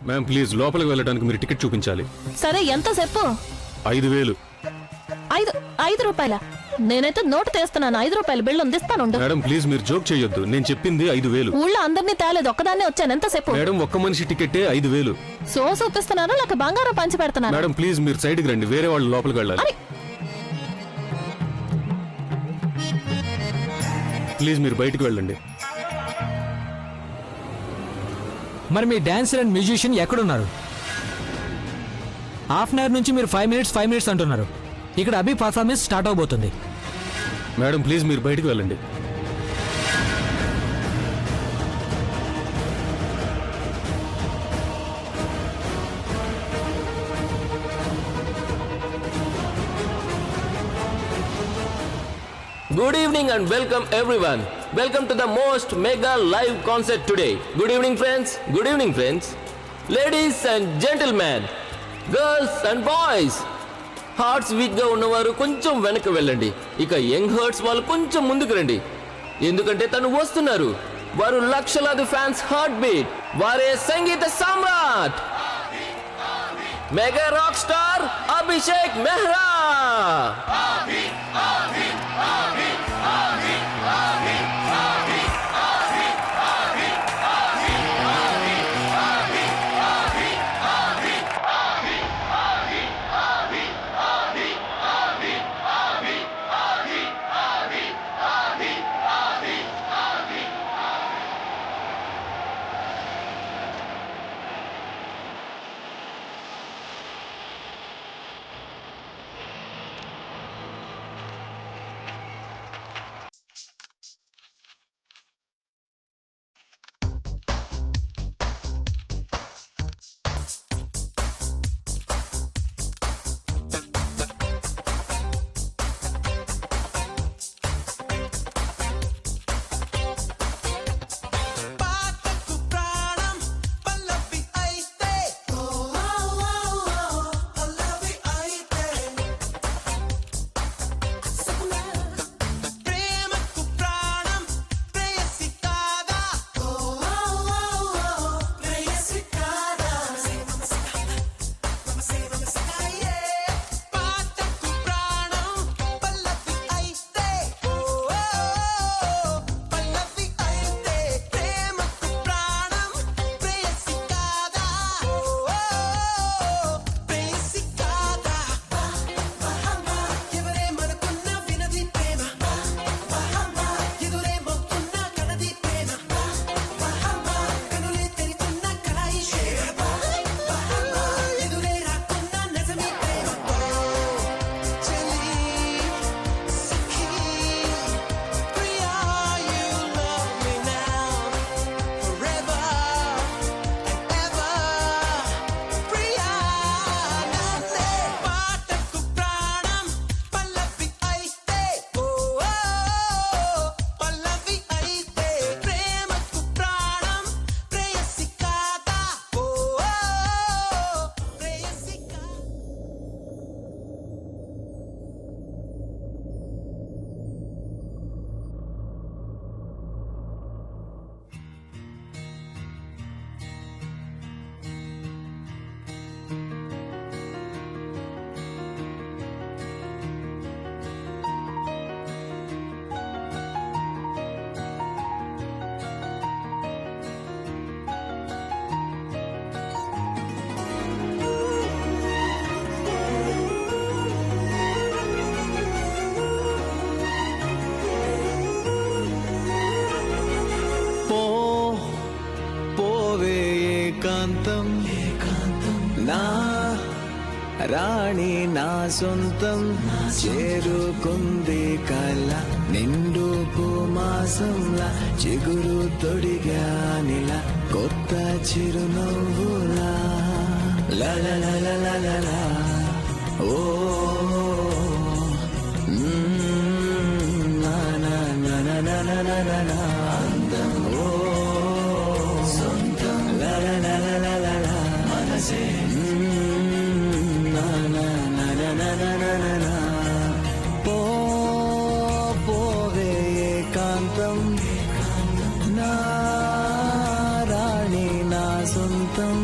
Ma'am please లోపలికి వెళ్ళడానికి మీరు టికెట్ చూపించాలి. సరే ఎంత చెప్పు? 5,000. 5 రూపాయల? నేనైతే నోటు తీస్తున్నాను. 5 రూపాయల బిల్లు అందిస్తాను. మేడం ప్లీజ్ మీరు జోక్ చేయొద్దు. నేను చెప్పింది 5,000. ఊళ్ళో అందరినీ తేలేదు, ఒక్కదాన్నే వచ్చాను. ఎంత చెప్పు? మేడం ఒక్క మనిషి టికెటే 5,000. సో చూపిస్తున్నారా లేక బంగారం పంచి పెడుతున్నారా? మేడం ప్లీజ్ మీరు సైడ్కి రండి, వేరే వాళ్ళు లోపలికి వెళ్ళాలి. ప్లీజ్ మీరు బయటికి వెళ్ళండి. మరి మీ డాన్సర్ అండ్ మ్యూజిషియన్ ఎక్కడున్నారు? హాఫ్ అన్ అవర్ నుంచి మీరు 5 మినిట్స్ అంటున్నారు. ఇక్కడ అభి పర్ఫార్మెన్స్ స్టార్ట్ అవబోతుంది. మేడం ప్లీజ్ మీరు బయటికి వెళ్ళండి. Good evening and welcome everyone. Welcome to the most mega live concert today. Good evening friends. Good evening friends. Ladies and gentlemen, girls and boys. Hearts వీక్గా ఉన్నవారు కొంచెం వెనక్కి వెళ్ళండి. ఇక యంగ్ హార్ట్స్ వాళ్ళు కొంచెం ముందుకు రండి. ఎందుకంటే తను వస్తున్నారు. వారు లక్షలాది ఫ్యాన్స్ హార్ట్ బీట్. వారే సంగీత సమ్రాట్ mega rock star Abhishek Mehra. నా రాణి నా సొంతం చేరుకుంది కల నిండు మాసంలా చిగురు తొడిగానిలా కొత్త చిరునవ్వులా లా ఓ నా నా నా నా నా నా నా నా అందం ఓ సొంతం లా లా లా లా లా మనసే నా నా నా నా నా నా నా పోవే ఏకాంతం నా రాణి నా సొంతం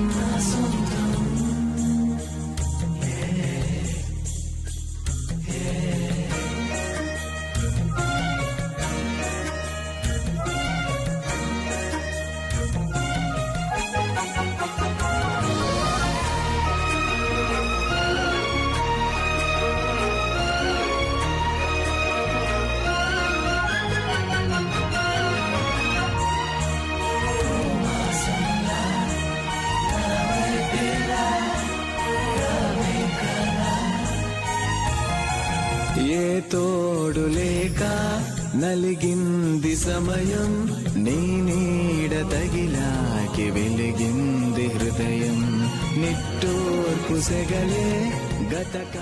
తోడు లేక నలిగింది సమయం, నీ నీడ తగిలాకి వెలిగింది హృదయం, నిట్టూర్పు సెగలే గతక.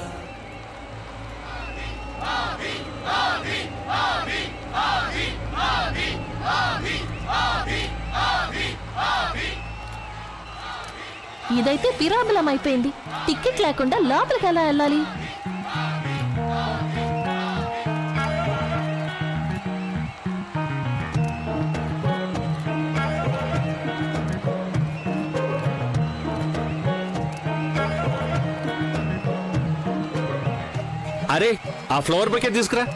ఇదైతే పిరాబలం అయిపోయింది. టికెట్ లేకుండా లోపలికి ఎలా వెళ్ళాలి? అరే ఆ ఫ్లవర్ బకెట్ తీసుకురా.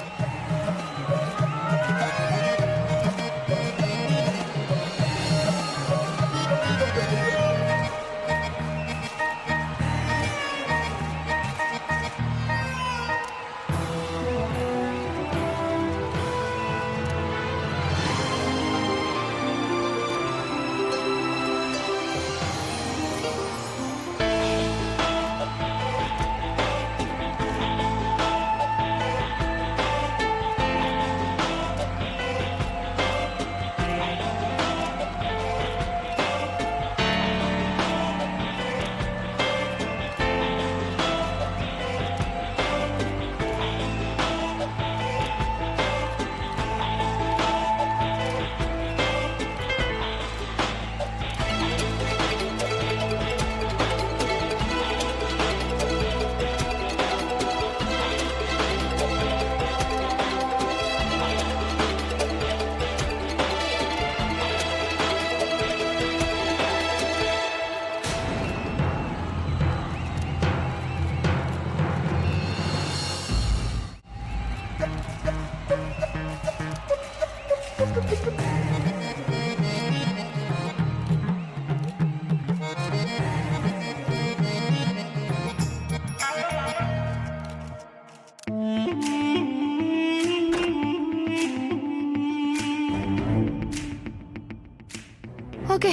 ఓకే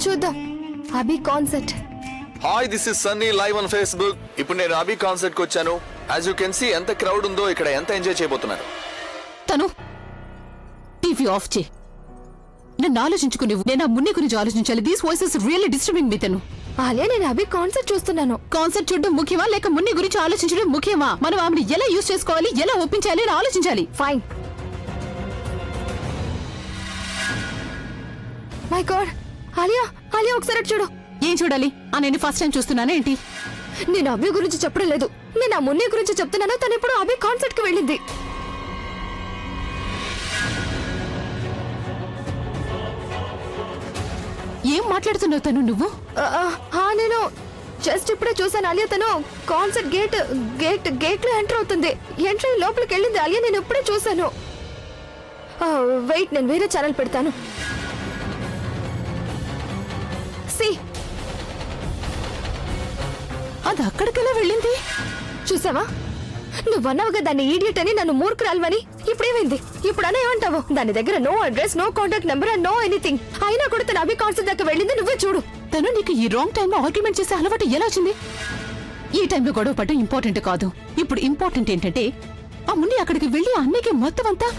చూద్దాం. Abhi concert. Hi, this is Sunny live on Facebook. ఇప్పుడు నేను అభి కాన్సర్ట్ కి వచ్చాను. యాజ్ యూ కెన్ సీ ఎంత క్రౌడ్ ఉందో, ఇక్కడ ఎంత ఎంజాయ్ చేయబోతున్నారు. తను టీవీ ఆఫ్ చే. నన్ను ఆలోచించుకునేవు. నేను ఆ మున్ని గురించి ఆలోచించాలి. దీస్ వాయిసెస్ రియల్లీ డిస్టర్బింగ్ మీ. తను ఆలియా, నేను అభి కాన్సర్ట్ చూస్తున్నాను. కాన్సర్ట్ చూడడం ముఖ్యమా లేక మున్ని గురించి ఆలోచించడం ముఖ్యమా? మనం ఆమెను ఎలా యూజ్ చేసుకోవాలి, ఎలా ఒప్పించాలి అని ఆలోచించాలి. Fine. My God, Alia Alia ఒకసారి అటు చూడు. ఏం చూడాలి? నేను ఫస్ట్ టైం చూస్తున్నానా ఏంటి? నేను అభి గురించి చెప్పడం లేదు, నేను ఆ మున్ని గురించి చెప్తున్నాను. తను ఇప్పుడు అభి కాన్సర్ట్ కి వెళ్ళింది. ఏం మాట్లాడుతున్నావు తను నువ్వు? నేను జస్ట్ ఇప్పుడే చూసాను ఆలియా. తను కాన్సర్ట్ గేట్ లో ఎంటర్ అవుతుంది. ఎంట్రీ లోపలికి వెళ్ళింది ఆలియా. నేను ఇప్పుడే చూసాను. వెయిట్, నేను వేరే ఛానల్ పెడతాను. సి, అది అక్కడికెలా వెళ్ళింది? చూసావా? నువ్వు అన్నావుగా దాన్ని ఈడియట్ అని, నన్ను మూర్ఖురాలవని. ఇప్పుడేమైంది? ఇప్పుడు అనే ఏమంటావు? దాని దగ్గర no address, no contact number and no anything. అయినా కూడా తన అభి కాన్సర్ట్ దాకా వెళ్ళింది. నువ్వే చూడు. తను నీకు ఈ రాంగ్ టైంలో ఆర్గ్యుమెంట్ చేసే అలవాటు ఎలా వచ్చింది? ఈ టైంలో గొడవ పడడం ఇంపార్టెంట్ కాదు. ఇప్పుడు ఇంపార్టెంట్ ఏంటంటే ఆ మున్ని అక్కడికి వెళ్ళి అన్నయ్యకి మొత్తం అంతా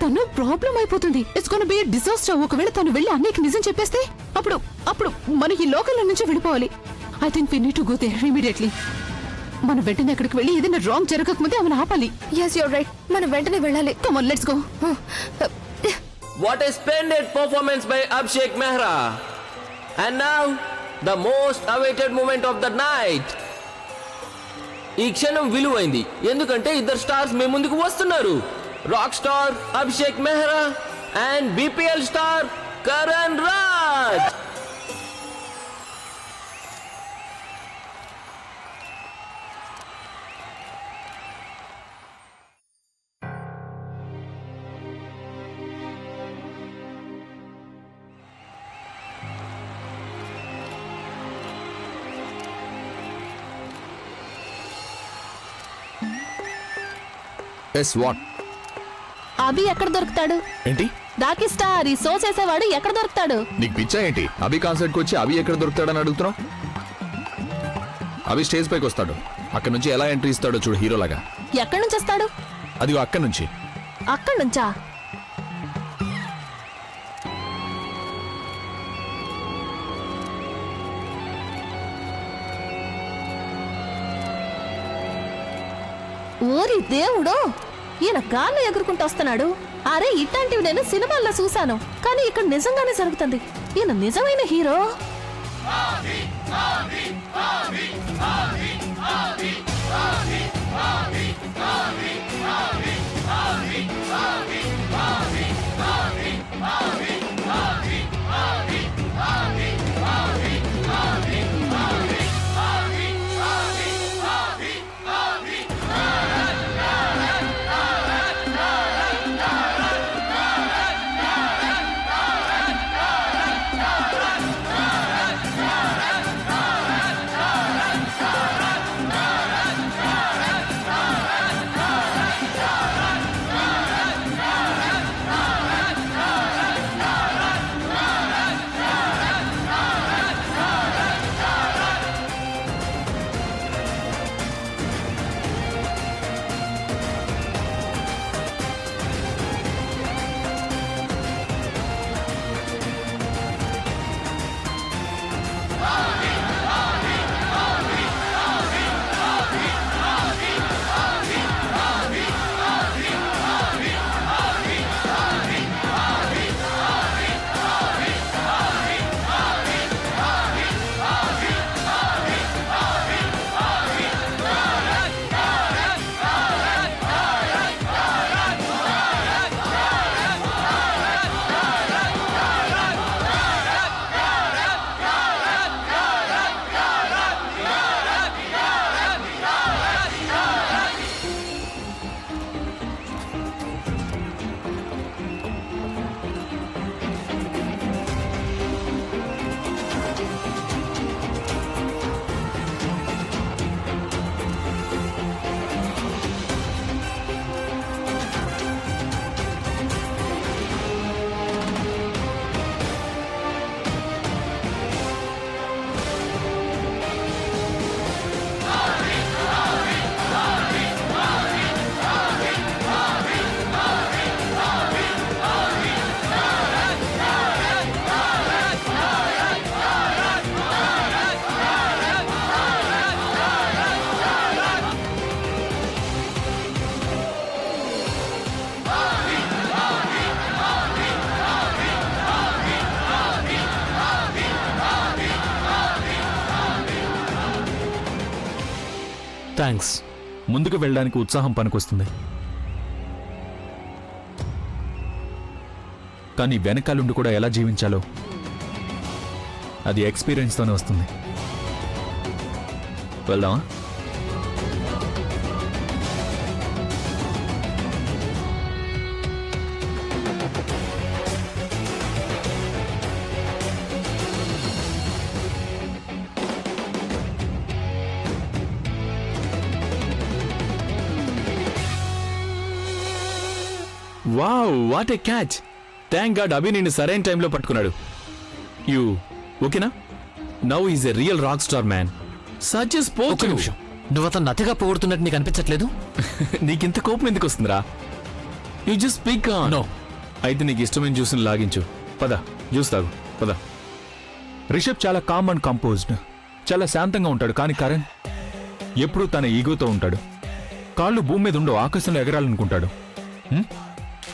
తను ప్రాబ్లం అయిపోతుంది. It's gonna B disaster. ఒకవేళ తను వెళ్ళి అన్నయ్యకి నిజం చెప్పేస్తే అప్పుడు మనం ఈ లోకల్ నుంచి వెళ్ళిపోవాలి. I think we need to go there immediately. మనం వెంటనే అక్కడికి వెళ్ళి ఏదైనా రాంగ్ జరగకముందే ఆమెను ఆపాలి. yes you're right, మనం వెంటనే వెళ్ళాలి. Come on, let's go. What a splendid performance by Abhishek Mehra. And now, the most awaited moment of the night. ఈ క్షణం విలువైంది ఎందుకంటే ఇద్దరు స్టార్స్ మీ ముందుకు వస్తున్నారు. Rock star Abhishek Mehra and BPL star Karan Raj. Yes what? Abhi ఎక్కడ దొరుకుతాడు? ఏంటి? రాకీ స్టార్ ఈ షో చేసేవాడు ఎక్కడ దొరుకుతాడు? నీకు పిచ్చా ఏంటి? అభి కాన్సర్ట్ కి వచ్చి అభి ఎక్కడ దొరుకుతాడని అడుగుతున్నావు? అభి స్టేజ్ పైకి వస్తాడు. అక్కడ నుంచి ఎలా ఎంట్రీ ఇస్తాడో చూడు, హీరోలాగా. ఎక్కడి నుంచి వస్తాడు? అదిగో అక్కడి నుంచి. అక్కడి నుంచా? ఓరి దేవుడో, ఈయన గాల్లో ఎగురుకుంటూ వస్తున్నాడు. అరే, ఇట్లాంటివి నేను సినిమాల్లో చూశాను, కానీ ఇక్కడ నిజంగానే జరుగుతుంది. ఈయన నిజమైన హీరో. థ్యాంక్స్. ముందుకు వెళ్ళడానికి ఉత్సాహం పనికొస్తుంది, కానీ వెనకాలండి కూడా ఎలా జీవించాలో అది ఎక్స్పీరియన్స్తోనే వస్తుంది. వెళ్దామా? Wow, what a catch! Thank god Abhi నిన్ను సరైన టైంలో పట్టుకున్నాడు. యూ ఓకేనా? Now is a real rock star man. Such a sport. ఒక్క నిమిషం, నువ్వు అతను నతిగా పొగుడుతున్నట్టు నీకు అనిపించట్లేదు? నీకింత కోపం ఎందుకు వస్తుందిరా? You just speak on. No. అయితే నీకు ఇష్టమైన జ్యూస్ని లాగించు. పద, జ్యూస్ తాగు, పద. రిషబ్ చాలా కామ్ అండ్ కంపోజ్డ్, చాలా శాంతంగా ఉంటాడు. కానీ కరణ్ ఎప్పుడూ తన ఈగోతో ఉంటాడు. కాళ్ళు భూమి మీద ఉండవు, ఆకాశంలో ఎగరాలనుకుంటాడు.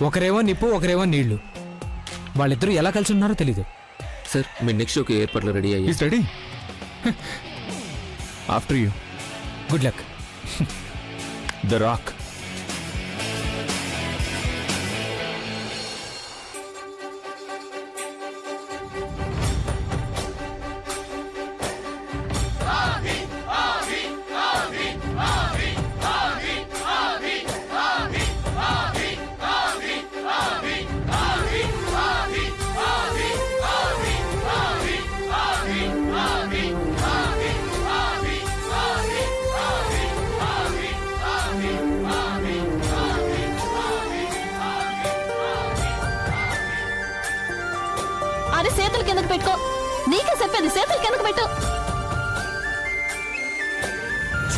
ఒకరేమో నిప్పు, ఒకరేమో నీళ్లు. వాళ్ళిద్దరూ ఎలా కలిసి ఉన్నారో తెలీదు. సార్, మీ నెక్స్ట్ షోకి ఏర్పాట్లు రెడీ అయ్యి. Is ready. After you. Good luck. The rock. అరే, చేతులు కిందకు పెట్టుకో. నీకే చెప్పేది, చేతులు కిందకు పెట్టు.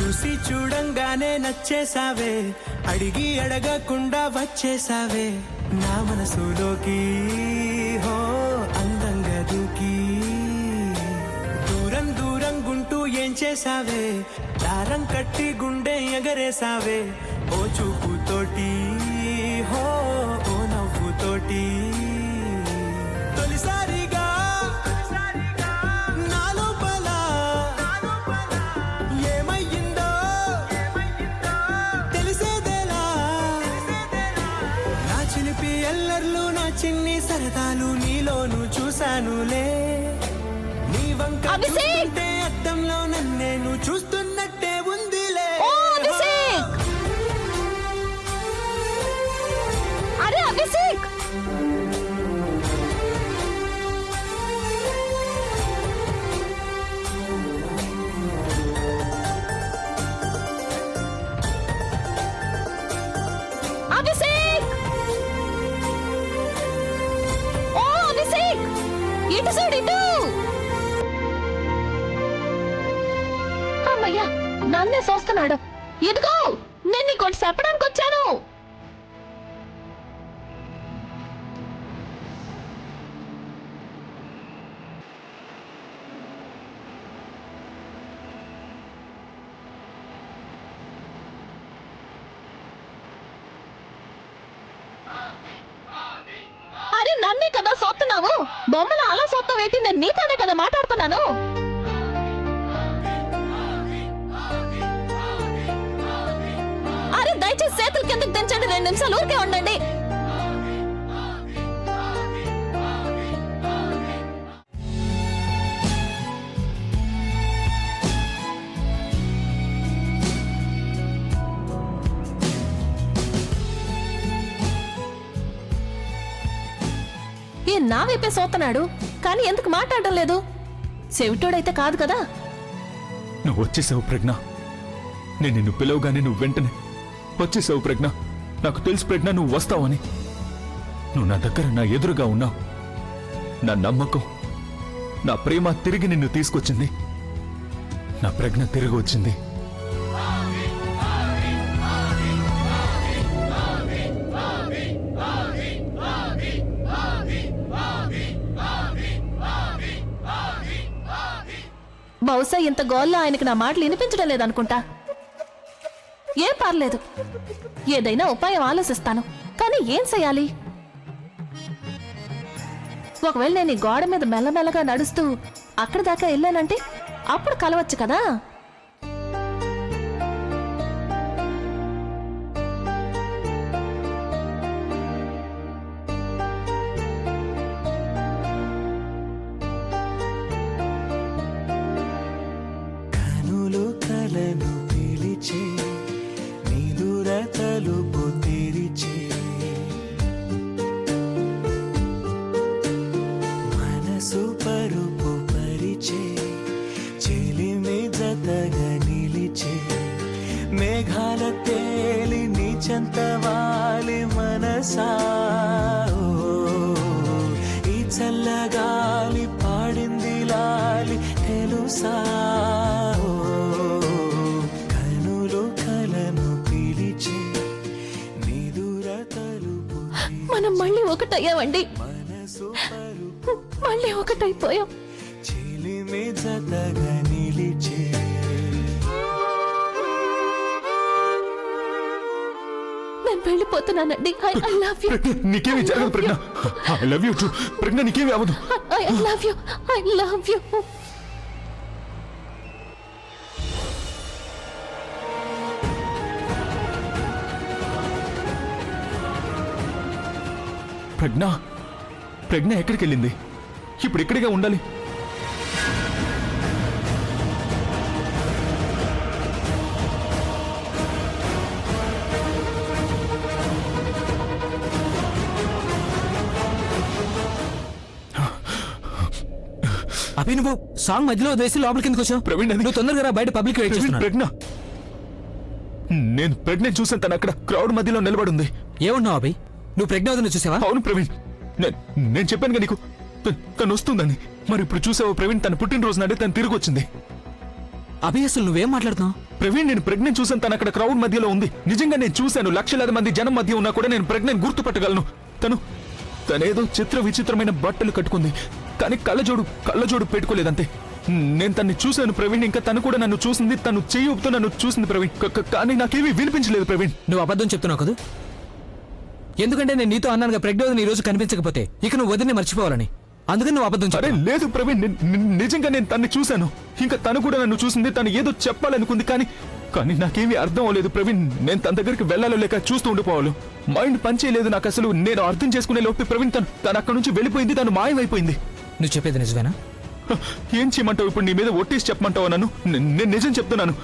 చూసి చూడంగానే నచ్చేసావే, అడిగి అడగకుండా వచ్చేసావే నా మనసులోకి, హో అందంగా దూకి. దూరం దూరం గుంటూ ఏం చేసావే, దారం కట్టి గుండె ఎగరేసావే ఓ చూపుతోటి, హో ఓ నవ్వుతోటి. తొలిసారిగా నా లోపల ఏమయ్యిందో తెలిసేదేలా. నా చిలిపి ఎల్లర్లు నా చిన్ని సరదాలు నీలోను చూశానులే. నీ వంక అభిషేక్! చూస్తుంటే అద్దంలో నన్నేను చూస్తున్నట్టే ఉందిలే. ఓ అభిషేక్! అరే అభిషేక్! అభిషేక్! ఓ అభిషేక్! ఇటు చూడు ఇటు! అమ్మయ్యా, నన్నే చూస్తున్నాడు. ఇదిగో నేను నీకు చెప్పడానికి వచ్చాను. అరే నన్నే కదా చూస్తున్నావు, బొమ్మలు అలా చూస్తావు ఏంటి? నేను నీతోనే కదా మాట్లాడుతున్నాను. అరే దయచేసి చేతులు కిందకి దించండి, 2 నిమిషాలు ఊరికే ఉండండి. ఈ నా వైపే చూస్తున్నాడు, కానీ ఎందుకు మాట్లాడడం లేదు? చెవిటోడైతే కాదు కదా. నువ్వు వచ్చేసావు ప్రజ్ఞ. నేను నిన్ను పిలవగానే నువ్వు వెంటనే వచ్చేసావు ప్రజ్ఞ. నాకు తెలుసు ప్రజ్ఞ నువ్వు వస్తావని. నువ్వు నా దగ్గర నా ఎదురుగా ఉన్నావు. నా నమ్మకం, నా ప్రేమ తిరిగి నిన్ను తీసుకొచ్చింది. నా ప్రజ్ఞ తిరిగి వచ్చింది. బహుశా ఇంత గోల్లో ఆయనకి నా మాటలు వినిపించడం లేదనుకుంటా. ఏం పర్లేదు, ఏదైనా ఉపాయం ఆలోచిస్తాను. కానీ ఏం చెయ్యాలి? ఒకవేళ నేను ఈ గోడ మీద మెల్లమెల్లగా నడుస్తూ అక్కడి దాకా వెళ్ళానంటే అప్పుడు కలవచ్చు కదా. కనులు కలను పిలిచే నిదుర తలుపు తెరిచే మనసు పరుపు పరిచే చెలిమి జతగా నిలిచే మేఘాల తేలి నీచంత వాలి మనసా ఈ చల్లగాలి పాడింది లాలి తెలుసా కనులు కలను పిలిచే నిదుర తలుపు మనం మళ్ళీ ఒకటయ్యామండి, మనసు పరుపు మళ్ళీ ఒకటైపోయాం. చిలిమి జతగా నిలిచే నేను వెళ్ళిపోతున్నానండి. I love you. ప్రజ్ఞ నీకేమి జరగదు ప్రజ్ఞ. ఐ లవ్ యూ టు ప్రజ్ఞ. నీకేమి అవ్వదు. I love you. I love you. ప్రజ్ఞ ప్రజ్ఞ ఎక్కడికి వెళ్ళింది? ఇప్పుడు ఇక్కడిగా ఉండాలి. అభి నువ్వు సాంగ్ మధ్యలో వదిలేసి లోపలికి ఎందుకు వచ్చావు? ప్రవీణ్, అది- నువ్వు తొందరగా రా, బయట పబ్లిక్ వెయిట్ చేస్తున్నారు. ప్రజ్ఞ నేను ప్రజ్ఞ చూసాను. తను అక్కడ క్రౌడ్ మధ్యలో నిలబడి ఉంది. ఏమన్నావు అభి? నువ్వు ప్రెగ్నెంట్ అవుతున్నా చూసావా? అవును ప్రవీణ్, నేను చెప్పాను కదా నీకు తను వస్తుందని. మరి ఇప్పుడు చూసావు ప్రవీణ్, తన పుట్టినరోజు నాడే తను తిరిగి వచ్చింది. అభి అసలు నువ్వేం మాట్లాడుతున్నావు? ప్రవీణ్ నేను ప్రెగ్నెంట్ చూసాను. తను అక్కడ క్రౌడ్ మధ్యలో ఉంది. నిజంగా నేను చూశాను. లక్షలాది మంది జనం మధ్య ఉన్నా కూడా నేను ప్రెగ్నెంట్ గుర్తుపట్టగలను. తనేదో చిత్ర విచిత్రమైన బట్టలు కట్టుకుంది, కానీ కళ్ళజోడు పెట్టుకోలేదంతే. నేను తన్ని చూశాను ప్రవీణ్. ఇంకా తను కూడా నన్ను చూసింది. తను చెయ్యి ఊపుతూ నన్ను చూసింది ప్రవీణ్. కానీ నాకేమీ వినిపించలేదు ప్రవీణ్. నువ్వు అబద్ధం చెప్తున్నావు కదా. ఎందుకంటే నేను నీతో అన్నానుగా ప్రెగ్నెంట్ ఈ రోజు కనిపించకపోతే ఇక నువ్వు వదిలిని మర్చిపోవాలని. అందుకని నువ్వు అబద్ధం అరే చెప్పావు. లేదు ప్రవీణ్, నిజంగా నేను తన్ని చూశాను. ఇంకా తను కూడా నన్ను చూసింది. తను ఏదో చెప్పాలనుకుంది, కానీ నాకేమీ అర్థం అవ్వలేదు ప్రవీణ్. నేను తన దగ్గరికి వెళ్ళాలో లేక చూస్తూ ఉండిపోవాలి. మైండ్ పనిచేయలేదు నాకు అసలు. నేను అర్థం చేసుకునే లోపు ప్రవీణ్ తను అక్కడ నుంచి వెళ్ళిపోయింది. తను మాయమైపోయింది. నువ్వు చెప్పేది నిజమేనా? ఏం చేయమంటావు ఇప్పుడు? నీ మీద ఒట్టేసి చెప్పమంటావా నన్ను? నేను నిజం చెప్తున్నాను.